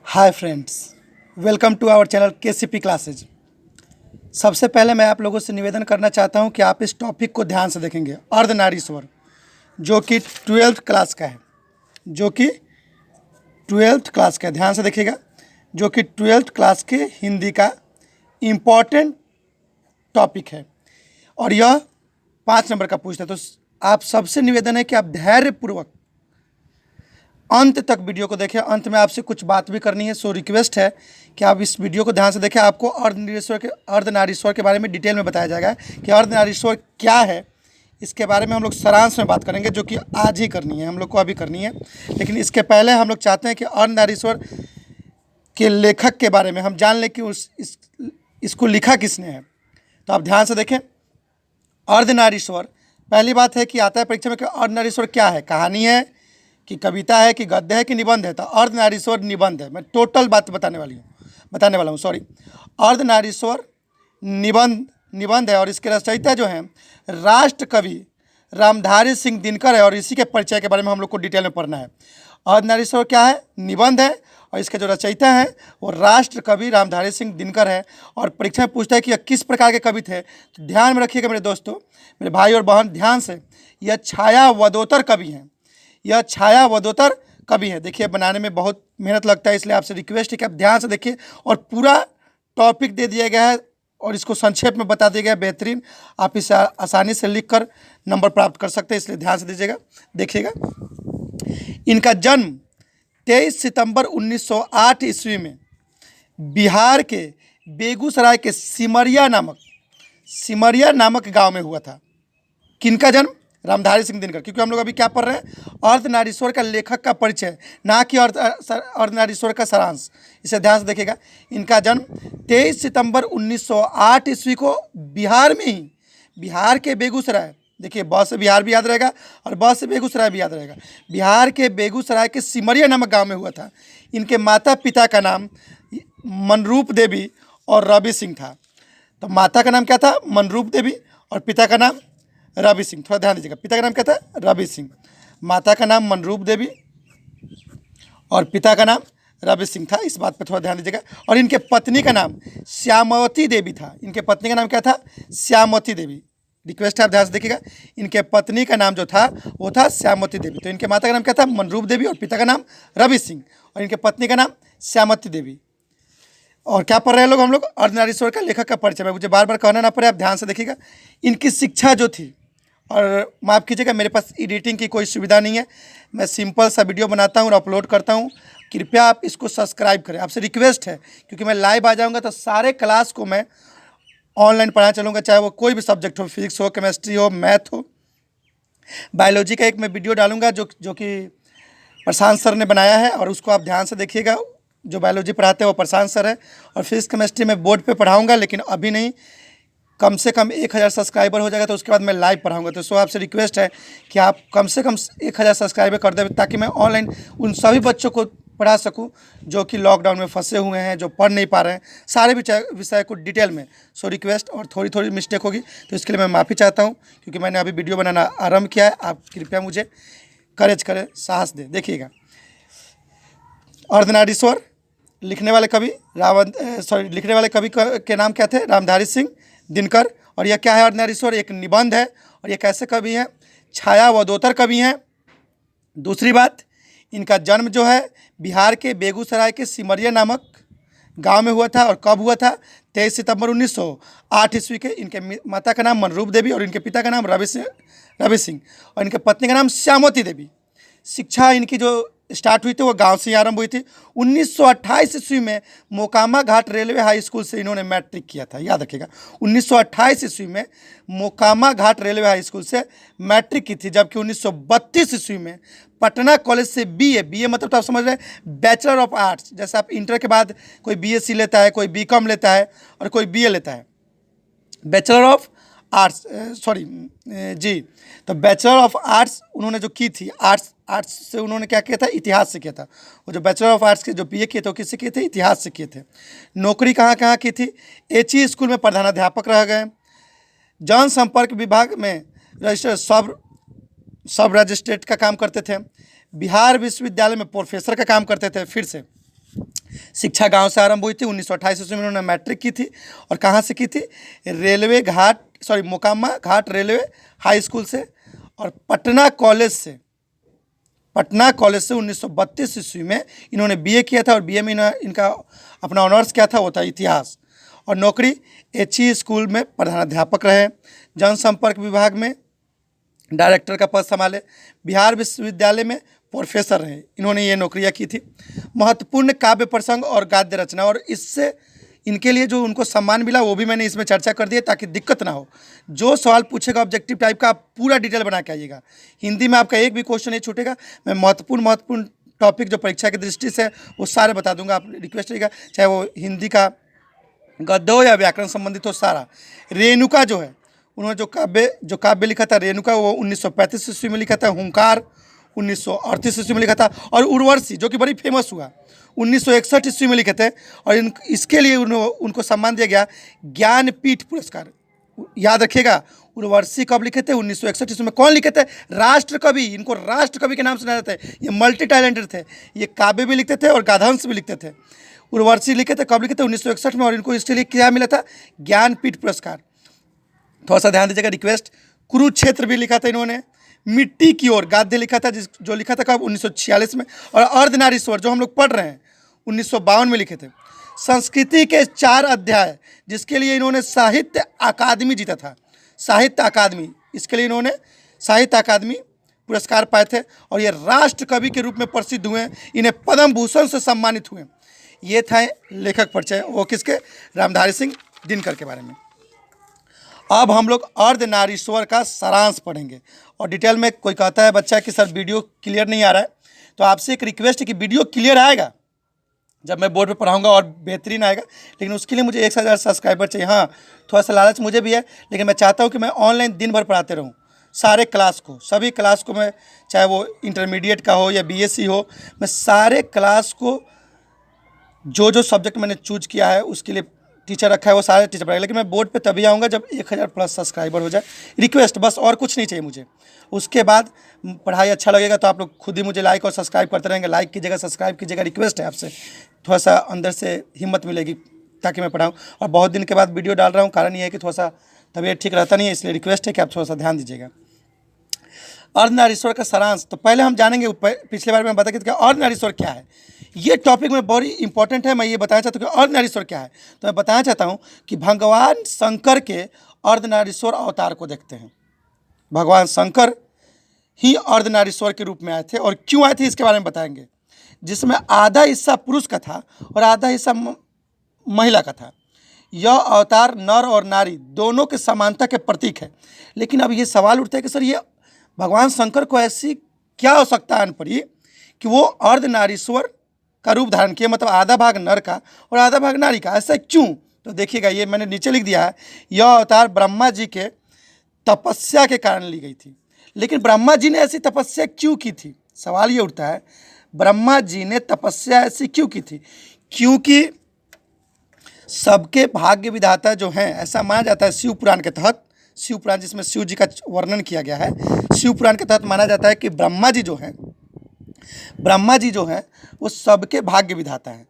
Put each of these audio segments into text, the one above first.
Hi friends, welcome to our channel KCP classes. सबसे पहले मैं आप लोगों से निवेदन करना चाहता हूं कि आप इस टॉपिक को ध्यान से देखेंगे। अर्धनारीश्वर जो कि 12th क्लास का है, ध्यान से देखिएगा। जो कि 12th क्लास के हिंदी का इम्पॉर्टेंट टॉपिक है और यह 5 नंबर का पूछता है। तो आप सबसे निवेदन है कि आप धैर्यपूर्वक अंत तक वीडियो को देखें। अंत में आपसे कुछ बात भी करनी है, सो रिक्वेस्ट है कि आप इस वीडियो को ध्यान से देखें। आपको अर्धनारीश्वर के बारे में डिटेल में बताया जाएगा कि अर्धनारीश्वर क्या है। इसके बारे में हम लोग सारांश में बात करेंगे, जो कि आज ही करनी है, हम लोग को अभी करनी है। लेकिन इसके पहले हम लोग चाहते हैं कि अर्धनारीश्वर के लेखक के बारे में हम जान लें कि इसको लिखा किसने है। तो आप ध्यान से देखें। अर्धनारीश्वर, पहली बात है कि आता है परीक्षा में कि अर्धनारीश्वर क्या है, कहानी है कि कविता है कि गद्य है कि निबंध है। तो अर्धनारीश्वर निबंध है। मैं टोटल बात बताने वाला हूँ। अर्धनारीश्वर निबंध है और इसके रचयिता जो हैं राष्ट्र कवि रामधारी सिंह दिनकर है। और इसी के परिचय के बारे में हम लोग को डिटेल में पढ़ना है। अर्धनारीश्वर क्या है, निबंध है और इसके जो रचयिता हैं वो राष्ट्र कवि रामधारी सिंह दिनकर है। और परीक्षा में पूछता है कि यह किस प्रकार के कवि थे। तो ध्यान में रखिएगा मेरे दोस्तों, मेरे भाई और बहन, ध्यान से। यह छायावदोत्तर कवि हैं। यह छायावदोत्तर कवि है। देखिए, बनाने में बहुत मेहनत लगता है, इसलिए आपसे रिक्वेस्ट है कि आप ध्यान से देखिए। और पूरा टॉपिक दे दिया गया है और इसको संक्षेप में बता दिया गया है। बेहतरीन, आप इसे आसानी से लिखकर नंबर प्राप्त कर सकते हैं, इसलिए ध्यान से दीजिएगा, देखिएगा। इनका जन्म 23 सितंबर 1908 ईस्वी में बिहार के बेगूसराय के सिमरिया नामक गांव में हुआ था। किनका जन्म? रामधारी सिंह दिनकर। क्योंकि हम लोग अभी क्या पढ़ रहे हैं, अर्धनारीश्वर का लेखक का परिचय, ना कि अर्धनारीश्वर का सारांश। इसे ध्यान से देखिएगा। इनका जन्म 23 सितंबर 1908 ईस्वी को बिहार में ही, बिहार के बेगूसराय, देखिए ब से बिहार भी याद रहेगा और ब से बेगूसराय भी याद रहेगा, बिहार के बेगूसराय के सिमरिया नामक गाँव में हुआ था। इनके माता पिता का नाम मनरूप देवी और रवि सिंह था। तो माता का नाम क्या था? मनरूप देवी और पिता का नाम रवि सिंह। थोड़ा ध्यान दीजिएगा, पिता का नाम क्या था? रवि सिंह। माता का नाम मनरूप देवी और पिता का नाम रवि सिंह था। इस बात पे थोड़ा ध्यान दीजिएगा। और इनके पत्नी का नाम श्यामवती देवी था। इनके पत्नी का नाम क्या था? श्यामवती देवी। रिक्वेस्ट है, आप ध्यान से देखिएगा। इनके पत्नी का नाम जो था वो था श्यामवती देवी। तो इनके माता का नाम क्या था? मनरूप देवी और पिता का नाम रवि सिंह और इनके पत्नी का नाम श्यामवती देवी। और क्या पढ़ रहे हैं हम लोग? अर्धनारीश्वर का लेखक का परिचय। मैं मुझे बार बार कहना ना पड़े, आप ध्यान से देखिएगा। इनकी शिक्षा जो थी, और माफ़ कीजिएगा मेरे पास एडिटिंग की कोई सुविधा नहीं है, मैं सिंपल सा वीडियो बनाता हूँ और अपलोड करता हूँ। कृपया आप इसको सब्सक्राइब करें, आपसे रिक्वेस्ट है। क्योंकि मैं लाइव आ जाऊँगा तो सारे क्लास को मैं ऑनलाइन पढ़ाना चलूँगा, चाहे वो कोई भी सब्जेक्ट हो, फिजिक्स हो, केमिस्ट्री हो, मैथ हो, बायोलॉजी का एक मैं वीडियो डालूँगा जो कि प्रशांत सर ने बनाया है। और उसको आप ध्यान से देखिएगा। जो बायोलॉजी पढ़ाते हैं वो प्रशांत सर है और फिजिक्स केमिस्ट्री में बोर्ड पे पढ़ाऊँगा, लेकिन अभी नहीं। कम से कम 1000 सब्सक्राइबर हो जाएगा तो उसके बाद मैं लाइव पढ़ाऊँगा। तो सो आपसे रिक्वेस्ट है कि आप कम से कम 1000 सब्सक्राइबर कर दें, ताकि मैं ऑनलाइन उन सभी बच्चों को पढ़ा सकूं जो कि लॉकडाउन में फंसे हुए हैं, जो पढ़ नहीं पा रहे हैं, सारे विषय को डिटेल में। सो रिक्वेस्ट, और थोड़ी मिस्टेक होगी तो इसके लिए मैं माफ़ी चाहता हूँ, क्योंकि मैंने अभी वीडियो बनाना आरम्भ किया है। आप कृपया मुझे करेज करें, साहस दें। देखिएगा, अर्धनारीश्वर लिखने वाले कवि के नाम क्या थे? रामधारी सिंह दिनकर। और यह क्या है? अर्धनारीश्वर एक निबंध है। और ये कैसे कवि हैं? छायावदोत्तर कवि हैं। दूसरी बात, इनका जन्म जो है बिहार के बेगूसराय के सिमरिया नामक गांव में हुआ था। और कब हुआ था? 23 सितंबर 1908 ईस्वी के। इनके माता का नाम मनरूप देवी और इनके पिता का नाम रवि सिंह और इनके पत्नी का नाम श्यामवती देवी। शिक्षा इनकी जो स्टार्ट हुई थी वो गांव से ही आरंभ हुई थी। 1928 ईस्वी में मोकामा घाट रेलवे हाई स्कूल से इन्होंने मैट्रिक किया था। याद रखिएगा, 1928 ईस्वी में मोकामा घाट रेलवे हाई स्कूल से मैट्रिक की थी। जबकि 1932 ईस्वी में पटना कॉलेज से बीए मतलब तो आप समझ रहे हैं बैचलर ऑफ आर्ट्स। जैसे आप इंटर के बाद कोई बीएससी लेता है, कोई बीकॉम लेता है और कोई बीए लेता है, बैचलर ऑफ आर्ट्स, तो बैचलर ऑफ आर्ट्स उन्होंने जो की थी, आर्ट्स से उन्होंने क्या किया था? इतिहास से किया था। वो जो बैचलर ऑफ आर्ट्स के जो बीए किए थे वो किससे किए थे? इतिहास से किए थे। नौकरी कहाँ की थी? एचई स्कूल में प्रधानाध्यापक रह गए। जनसंपर्क विभाग में रजिस्टर सब रजिस्ट्रेट का काम करते थे। बिहार विश्वविद्यालय में प्रोफेसर का काम करते थे। फिर से शिक्षा गांव से आरंभ हुई थी। 1928 ईस्वी में उन्होंने मैट्रिक की थी और कहाँ से की थी? मोकामा घाट रेलवे हाई स्कूल से। और पटना कॉलेज से 1932 ईस्वी में इन्होंने बीए किया था और बीए में इनका अपना ऑनर्स क्या था? वो था इतिहास। और नौकरी HE स्कूल में प्रधानाध्यापक रहे। जनसंपर्क विभाग में डायरेक्टर का पद संभाले। बिहार विश्वविद्यालय में प्रोफेसर रहे। इन्होंने ये नौकरियां की थी। महत्वपूर्ण काव्य प्रसंग और गद्य रचना, और इससे इनके लिए जो उनको सम्मान मिला वो भी मैंने इसमें चर्चा कर दी है ताकि दिक्कत ना हो। जो सवाल पूछेगा ऑब्जेक्टिव टाइप का, आप पूरा डिटेल बना के आइएगा। हिंदी में आपका एक भी क्वेश्चन नहीं छूटेगा। मैं महत्वपूर्ण टॉपिक जो परीक्षा की दृष्टि से वो सारे बता दूंगा। आप रिक्वेस्ट रहिएगा, चाहे वो हिंदी का गद्य हो या व्याकरण संबंधित हो, सारा। रेणुका जो है, उन्होंने जो काव्य लिखा था रेणुका, वो 1935 ईस्वी में लिखा था। हुंकार 1938 ईस्वी में लिखा था। और उर्वशी जो कि बड़ी फेमस हुआ, 1961 ईस्वी में लिखे थे। और इसके लिए उनको सम्मान दिया गया ज्ञानपीठ पुरस्कार। याद रखिएगा, उर्वशी कब लिखे थे? 1961 ईस्वी में। कौन लिखे थे? राष्ट्र कवि। इनको राष्ट्र कवि के नाम से जाना जाता है। ये मल्टी टैलेंटेड थे, ये काव्य भी लिखते थे और गाधांश भी लिखते थे। उर्वशी लिखे थे, कब लिखे थे? 1961 में। और इनको इसके लिए क्या मिला था? ज्ञानपीठ पुरस्कार। थोड़ा सा ध्यान दीजिएगा, रिक्वेस्ट। कुरुक्षेत्र भी लिखा था इन्होंने। मिट्टी की ओर गद्य लिखा था, जो लिखा था कब? 1946 में। और अर्धनारीश्वर जो हम लोग पढ़ रहे हैं 1952 में लिखे थे। संस्कृति के 4 अध्याय, जिसके लिए इन्होंने साहित्य अकादमी जीता था। साहित्य अकादमी, इसके लिए इन्होंने साहित्य अकादमी पुरस्कार पाए थे। और ये राष्ट्र कवि के रूप में प्रसिद्ध हुए। इन्हें पद्म भूषण से सम्मानित हुए। ये थे लेखक परिचय। वो किसके? रामधारी सिंह दिनकर के बारे में। अब हम लोग अर्धनारीश्वर का सारांश पढ़ेंगे। और डिटेल में कोई कहता है बच्चा कि सर वीडियो क्लियर नहीं आ रहा है, तो आपसे एक रिक्वेस्ट है कि वीडियो क्लियर आएगा जब मैं बोर्ड पे पढ़ाऊंगा और बेहतरीन आएगा। लेकिन उसके लिए मुझे 1000 सब्सक्राइबर चाहिए। हाँ, थोड़ा सा लालच मुझे भी है, लेकिन मैं चाहता हूँ कि मैं ऑनलाइन दिन भर पढ़ाते रहूँ सारे क्लास को, सभी क्लास को। मैं चाहे वो इंटरमीडिएट का हो या BSc हो, मैं सारे क्लास को जो सब्जेक्ट मैंने चूज किया है उसके लिए टीचर रखा है, वो सारे टीचर पढ़ाएंगे। लेकिन मैं बोर्ड पे तभी आऊँगा जब 1000 प्लस सब्सक्राइबर हो जाए। रिक्वेस्ट, बस और कुछ नहीं चाहिए मुझे। उसके बाद पढ़ाई अच्छा लगेगा तो आप लोग खुद ही मुझे लाइक और सब्सक्राइब करते रहेंगे। लाइक कीजिएगा, सब्सक्राइब कीजिएगा। रिक्वेस्ट है आपसे, थोड़ा सा अंदर से हिम्मत मिलेगी ताकि मैं पढ़ाऊँ। और बहुत दिन के बाद वीडियो डाल रहा हूँ, कारण ये है कि थोड़ा सा तबीयत ठीक रहता नहीं है, इसलिए रिक्वेस्ट है कि आप थोड़ा सा ध्यान दीजिएगा। अर्धनारीश्वर का सारांश तो पहले हम जानेंगे। पिछले बार में बता कि अर्धनारीश्वर क्या है। ये टॉपिक में बड़ी इंपॉर्टेंट है। मैं ये बताना चाहता हूँ कि अर्धनारीश्वर क्या है। तो मैं बताना चाहता हूँ कि भगवान शंकर के अर्धनारीश्वर अवतार को देखते हैं। भगवान शंकर ही अर्धनारीश्वर के रूप में आए थे, और क्यों आए थे इसके बारे में बताएंगे। जिसमें आधा हिस्सा पुरुष का था और आधा हिस्सा महिला का था। यह अवतार नर और नारी दोनों के समानता के प्रतीक है। लेकिन अब ये सवाल उठता है कि सर, ये भगवान शंकर को ऐसी क्या आवश्यकता आन पड़ी कि वो अर्धनारीश्वर का रूप धारण किया, मतलब आधा भाग नर का और आधा भाग नारी का। ऐसा क्यों? तो देखिएगा, ये मैंने नीचे लिख दिया है। यह अवतार ब्रह्मा जी के तपस्या के कारण ली गई थी। लेकिन ब्रह्मा जी ने ऐसी तपस्या क्यों की थी? सवाल ये उठता है, ब्रह्मा जी ने तपस्या ऐसी क्यों की थी? क्योंकि सबके भाग्य विधाता जो हैं, ऐसा माना जाता है शिव पुराण के तहत। शिव पुराण जिसमें शिव जी का वर्णन किया गया है, शिव पुराण के तहत माना जाता है कि ब्रह्मा जी जो हैं वो सबके भाग्य विधाता हैं।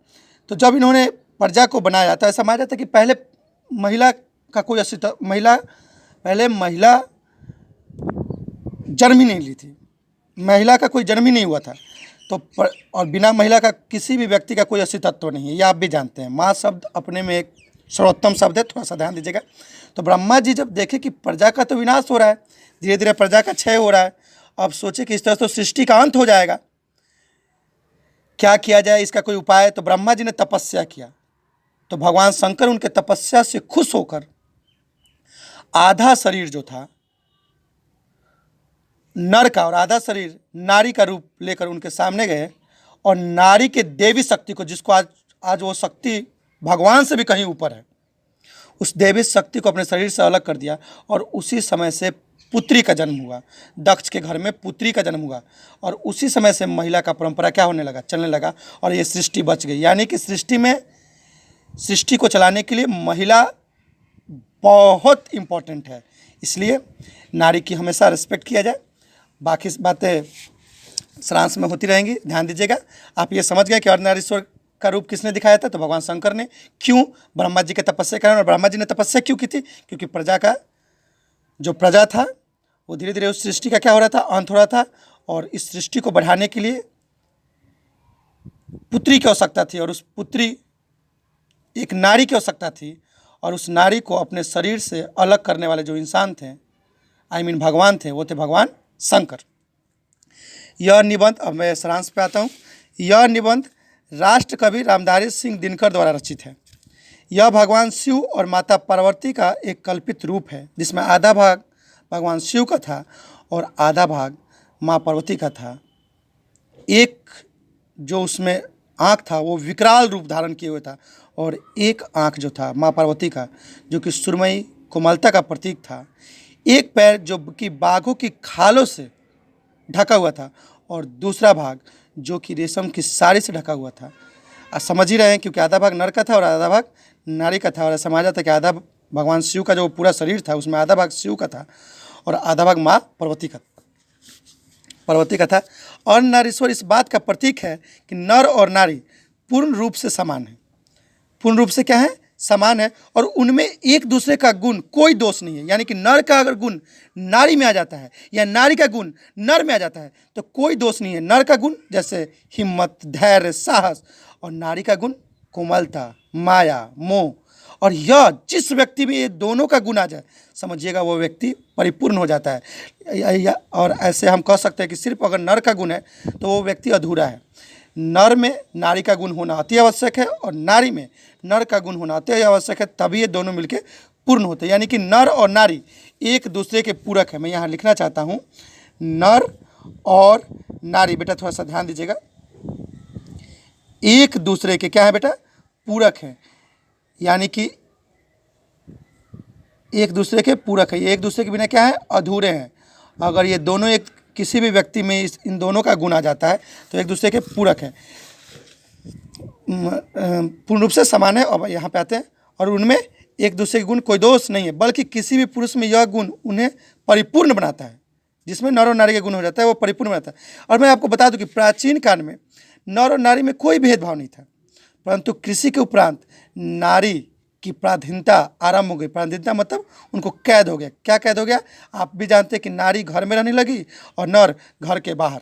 तो जब इन्होंने प्रजा को बनाया तो ऐसा माना जाता है कि पहले महिला का कोई अस्तित्व, पहले महिला जन्म ही नहीं ली थी, महिला का कोई जन्म ही नहीं हुआ था। तो और बिना महिला का किसी भी व्यक्ति का कोई अस्तित्व नहीं है, ये आप भी जानते हैं। माँ शब्द अपने में एक सर्वोत्तम शब्द है, थोड़ा सा ध्यान दीजिएगा। तो ब्रह्मा जी जब देखे कि प्रजा का तो विनाश हो रहा है, धीरे धीरे प्रजा का क्षय हो रहा है, अब सोचे कि इस तरह तो सृष्टि का अंत हो जाएगा, क्या किया जाए, इसका कोई उपाय। तो ब्रह्मा जी ने तपस्या किया। तो भगवान शंकर उनके तपस्या से खुश होकर आधा शरीर जो था नर का और आधा शरीर नारी का रूप लेकर उनके सामने गए, और नारी के देवी शक्ति को, जिसको आज वो शक्ति भगवान से भी कहीं ऊपर है, उस देवी शक्ति को अपने शरीर से अलग कर दिया। और उसी समय से पुत्री का जन्म हुआ। दक्ष के घर में पुत्री का जन्म हुआ, और उसी समय से महिला का परंपरा क्या होने लगा, चलने लगा, और ये सृष्टि बच गई। यानी कि सृष्टि को चलाने के लिए महिला बहुत इम्पोर्टेंट है। इसलिए नारी की हमेशा रिस्पेक्ट किया जाए। बाकी बातें सारांश में होती रहेंगी, ध्यान दीजिएगा। आप ये समझ गए कि अर्धनारीश्वर का रूप किसने दिखाया था? तो भगवान शंकर ने। क्यों? ब्रह्मा जी के तपस्या के कारण। और ब्रह्मा जी ने तपस्या क्यों की थी? क्योंकि प्रजा का जो प्रजा था वो धीरे धीरे उस सृष्टि का क्या हो रहा था? अंत हो रहा था। और इस सृष्टि को बढ़ाने के लिए पुत्री की आवश्यकता थी, और उस पुत्री एक नारी की आवश्यकता थी। और उस नारी को अपने शरीर से अलग करने वाले जो इंसान थे, भगवान थे, वो थे भगवान शंकर। यह निबंध, अब मैं सारांश पे आता हूँ। यह निबंध राष्ट्र कवि रामधारी सिंह दिनकर द्वारा रचित है। यह भगवान शिव और माता पार्वती का एक कल्पित रूप है, जिसमें आधा भाग भगवान शिव का था और आधा भाग माँ पार्वती का था। एक जो उसमें आँख था वो विकराल रूप धारण किए हुए था, और एक आँख जो था माँ पार्वती का, जो कि सुरमई कोमलता का प्रतीक था। एक पैर जो कि बाघों की खालों से ढका हुआ था, और दूसरा भाग जो कि रेशम की साड़ी से ढका हुआ था। आप समझ ही रहे हैं, क्योंकि आधा भाग नर का था और आधा भाग नारी का था। और ऐसा माना जाता है कि आधा भगवान शिव का जो पूरा शरीर था उसमें आधा भाग शिव का था और आधा भाग माँ पार्वती का था। और नारीश्वर इस बात का प्रतीक है कि नर और नारी पूर्ण रूप से समान है। पूर्ण रूप से क्या है? समान है। और उनमें एक दूसरे का गुण कोई दोष नहीं है। यानी कि नर का अगर गुण नारी में आ जाता है या नारी का गुण नर में आ जाता है तो कोई दोष नहीं है। नर का गुण जैसे हिम्मत, धैर्य, साहस, और नारी का गुण कोमलता, माया, मोह। और यह जिस व्यक्ति में ये दोनों का गुण आ जाए, समझिएगा वो व्यक्ति परिपूर्ण हो जाता है। और ऐसे हम कह सकते हैं कि सिर्फ अगर नर का गुण है तो वो व्यक्ति अधूरा है। नर में नारी का गुण होना अति आवश्यक है, और नारी में नर का गुण होना अति आवश्यक है, तभी ये दोनों मिलके पूर्ण होते हैं। यानी कि नर और नारी एक दूसरे के पूरक है। मैं यहाँ लिखना चाहता हूँ, नर और नारी, बेटा थोड़ा सा ध्यान दीजिएगा, एक दूसरे के क्या है बेटा? पूरक है। यानी कि एक दूसरे के पूरक है, ये एक दूसरे के बिना क्या है? अधूरे हैं। अगर ये दोनों एक किसी भी व्यक्ति में इन दोनों का गुण आ जाता है तो एक दूसरे के पूरक है, पूर्ण रूप से समान है। और यहाँ पे आते हैं, और उनमें एक दूसरे के गुण कोई दोष नहीं है, बल्कि किसी भी पुरुष में यह गुण उन्हें परिपूर्ण बनाता है। जिसमें नर और नारी के गुण हो जाता है वो परिपूर्ण बनाता है। और मैं आपको बता दूं कि प्राचीन काल में नर और नारी में कोई भेदभाव नहीं था, परंतु कृषि के उपरांत नारी की पराधीनता आरंभ हो गई। पराधीनता मतलब उनको कैद हो गया। क्या कैद हो गया? आप भी जानते हैं कि नारी घर में रहने लगी और नर घर के बाहर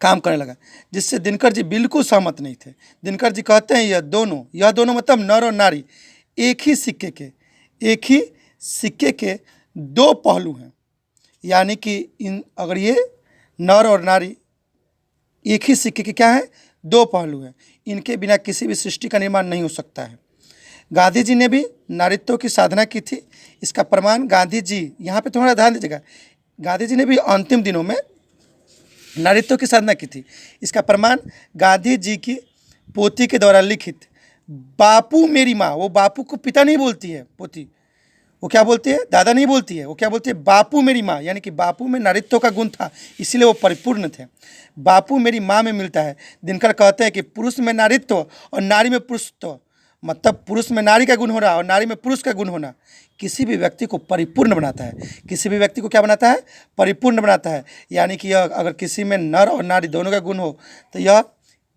काम करने लगा, जिससे दिनकर जी बिल्कुल सहमत नहीं थे। दिनकर जी कहते हैं यह दोनों मतलब नर और नारी एक ही सिक्के के दो पहलू हैं। यानी कि अगर ये नर और नारी एक ही सिक्के के क्या है? दो पहलू हैं। इनके बिना किसी भी सृष्टि का निर्माण नहीं हो सकता है। गांधी जी ने भी नारीत्व की साधना की थी। इसका प्रमाण गांधी जी, यहाँ पे थोड़ा ध्यान दीजिएगा, गांधी जी ने भी अंतिम दिनों में नारीत्व की साधना की थी। इसका प्रमाण गांधी जी की पोती के द्वारा लिखित बापू मेरी माँ, वो बापू को पिता नहीं बोलती है पोती, वो क्या बोलती है? दादा नहीं बोलती है, वो क्या बोलती है? बापू मेरी माँ। यानी कि बापू में नारीत्व का गुण था, इसीलिए वो परिपूर्ण थे। बापू मेरी माँ में मिलता है। दिनकर कहते हैं कि पुरुष में नारीत्व और नारी में पुरुषत्व, मतलब पुरुष में नारी का गुण होना और नारी में पुरुष का गुण होना किसी भी व्यक्ति को परिपूर्ण बनाता है। किसी भी व्यक्ति को क्या बनाता है? परिपूर्ण बनाता है। यानी कि यह अगर किसी में नर और नारी दोनों का गुण हो तो यह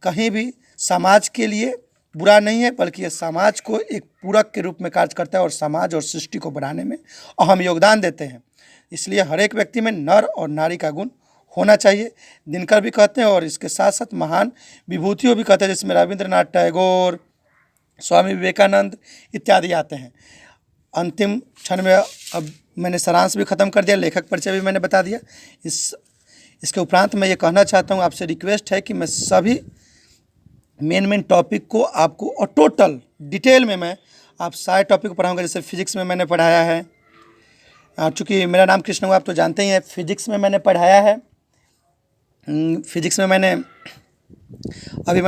कहीं भी समाज के लिए बुरा नहीं है, बल्कि यह समाज को एक पूरक के रूप में कार्य करता है और समाज और सृष्टि को बढ़ाने में अहम योगदान देते हैं। इसलिए हर एक व्यक्ति में नर और नारी का गुण होना चाहिए। दिनकर भी कहते हैं, और इसके साथ साथ महान विभूतियों भी कहते हैं, जिसमें रविंद्रनाथ टैगोर, स्वामी विवेकानंद इत्यादि आते हैं। अंतिम क्षण में अब मैंने सारांश भी ख़त्म कर दिया, लेखक परिचय भी मैंने बता दिया। इसके उपरांत मैं ये कहना चाहता हूँ, आपसे रिक्वेस्ट है कि मैं सभी मेन टॉपिक को आपको और टोटल डिटेल में मैं आप सारे टॉपिक को पढ़ाऊँगा। जैसे फिजिक्स में मैंने पढ़ाया है, चूँकि मेरा नाम कृष्ण हुआ आप तो जानते ही हैं, फिजिक्स में मैंने पढ़ाया है। फिजिक्स में मैंने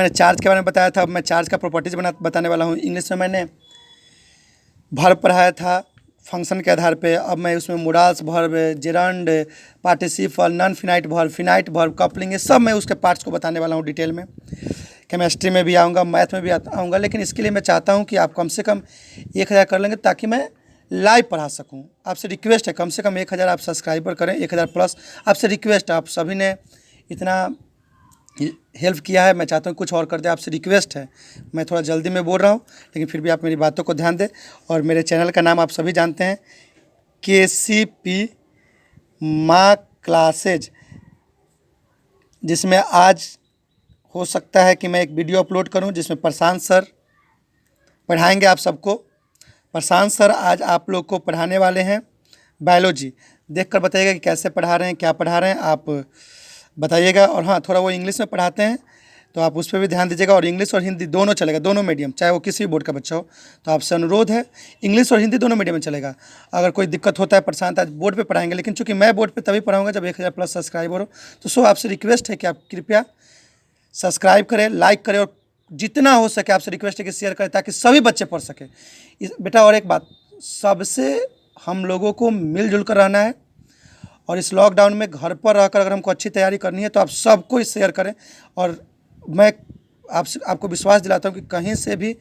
चार्ज के बारे में बताया था, अब मैं चार्ज का प्रॉपर्टीज बताने वाला हूँ। इंग्लिश में मैंने वर्ब पढ़ाया था फंक्शन के आधार पे, अब मैं उसमें modals verb, gerund, participle, non finite verb, finite verb, coupling, ये सब मैं उसके पार्ट्स को बताने वाला हूँ डिटेल में। केमिस्ट्री में भी आऊँगा, मैथ में भी आऊँगा, लेकिन इसके लिए मैं चाहता हूँ कि आप कम से कम 1000 कर लेंगे ताकि मैं लाइव पढ़ा सकूँ। आपसे रिक्वेस्ट है कम से कम 1000 आप सब्सक्राइबर करें, 1000 प्लस आपसे रिक्वेस्ट है। आप सभी ने इतना हेल्प किया है, मैं चाहता हूँ कुछ और कर दे, आपसे रिक्वेस्ट है। मैं थोड़ा जल्दी में बोल रहा हूँ, लेकिन फिर भी आप मेरी बातों को ध्यान दें। और मेरे चैनल का नाम आप सभी जानते हैं, KCP माँ क्लासेज, जिसमें आज हो सकता है कि मैं एक वीडियो अपलोड करूं जिसमें प्रशांत सर पढ़ाएंगे आप सबको। प्रशांत सर आज आप लोग को पढ़ाने वाले हैं बायोलॉजी। देखकर बताइएगा कि कैसे पढ़ा रहे हैं, क्या पढ़ा रहे हैं, आप बताइएगा। और हाँ, थोड़ा वो इंग्लिश में पढ़ाते हैं, तो आप उस पर भी ध्यान दीजिएगा। और इंग्लिश और हिंदी दोनों चलेगा, दोनों मीडियम, चाहे वो किसी भी बोर्ड का बच्चा हो। तो आपसे अनुरोध है, इंग्लिश और हिंदी दोनों मीडियम में चलेगा। अगर कोई दिक्कत होता है, प्रशांत आज बोर्ड पे पढ़ाएंगे, लेकिन चूंकि मैं बोर्ड पे तभी पढ़ाऊंगा जब 1000+ सब्सक्राइबर हो। तो सो आपसे रिक्वेस्ट है कि आप कृपया सब्सक्राइब करें, लाइक करें, और जितना हो सके आपसे रिक्वेस्ट है कि शेयर करें, ताकि सभी बच्चे पढ़ सकें। बेटा, और एक बात, सबसे हम लोगों को मिलजुल कर रहना है। और इस लॉकडाउन में घर पर रहकर अगर हमको अच्छी तैयारी करनी है, तो आप सबको इस शेयर करें। और मैं आपको विश्वास दिलाता हूँ कि कहीं से भी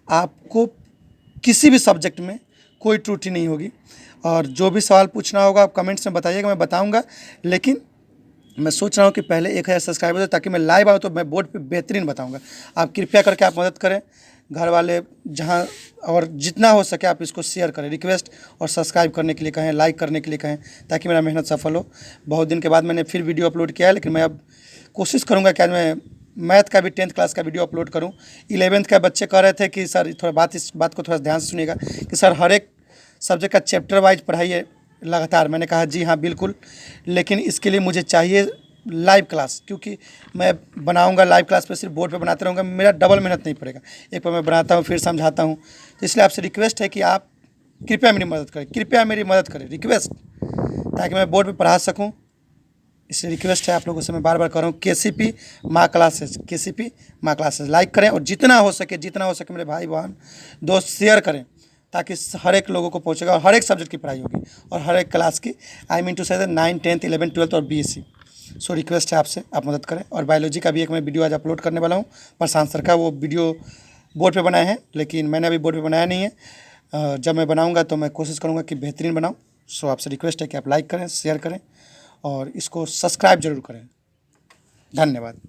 आपको किसी भी सब्जेक्ट में कोई त्रुटि नहीं होगी। और जो भी सवाल पूछना होगा आप कमेंट्स में बताइएगा, मैं बताऊँगा। लेकिन मैं सोच रहा हूँ कि पहले 1000 सब्सक्राइबर हो, ताकि मैं लाइव आऊँ तो मैं बोर्ड पे बेहतरीन बताऊँगा। आप कृपया करके आप मदद करें, घर वाले जहाँ, और जितना हो सके आप इसको शेयर करें, रिक्वेस्ट, और सब्सक्राइब करने के लिए कहें, लाइक करने के लिए कहें, ताकि मेरा मेहनत सफल हो। बहुत दिन के बाद मैंने फिर वीडियो अपलोड किया है, लेकिन मैं अब कोशिश करूँगा कि आज मैं मैथ का भी 10th क्लास का वीडियो अपलोड करूँ। 11th का बच्चे कह रहे थे कि सर थोड़ा इस बात को थोड़ा ध्यान से सुनिएगा कि सर हर एक सब्जेक्ट का चैप्टर वाइज पढ़ाइए लगातार। मैंने कहा जी हाँ बिल्कुल, लेकिन इसके लिए मुझे चाहिए लाइव क्लास, क्योंकि मैं बनाऊंगा लाइव क्लास पे, सिर्फ बोर्ड पे बनाते रहूँगा, मेरा डबल मेहनत नहीं पड़ेगा। एक बार मैं बनाता हूँ फिर समझाता हूँ। तो इसलिए आपसे रिक्वेस्ट है कि आप कृपया मेरी मदद करें, कृपया मेरी मदद करें, रिक्वेस्ट, ताकि मैं बोर्ड पे पढ़ा सकूँ। इसलिए रिक्वेस्ट है आप लोगों से, मैं बार बार कर रहा हूँ, KCP माँ क्लासेज, KCP माँ क्लासेज लाइक करें, और जितना हो सके मेरे भाई बहन दोस्त शेयर करें, ताकि हर एक लोगों को पहुँचेगा, और हर एक सब्जेक्ट की पढ़ाई होगी, और हर एक क्लास की, आई मीन टू से 9, 10th, 11th, 12th और BSc। सो रिक्वेस्ट है आपसे, आप मदद करें। और बायोलॉजी का भी एक मैं वीडियो आज अपलोड करने वाला हूँ, प्रशांत सर का। वो वीडियो बोर्ड पे बनाए हैं, लेकिन मैंने अभी बोर्ड पे बनाया नहीं है। जब मैं बनाऊँगा तो मैं कोशिश करूँगा कि बेहतरीन बनाऊँ। सो आपसे रिक्वेस्ट है कि आप लाइक करें, शेयर करें, और इसको सब्सक्राइब जरूर करें। धन्यवाद।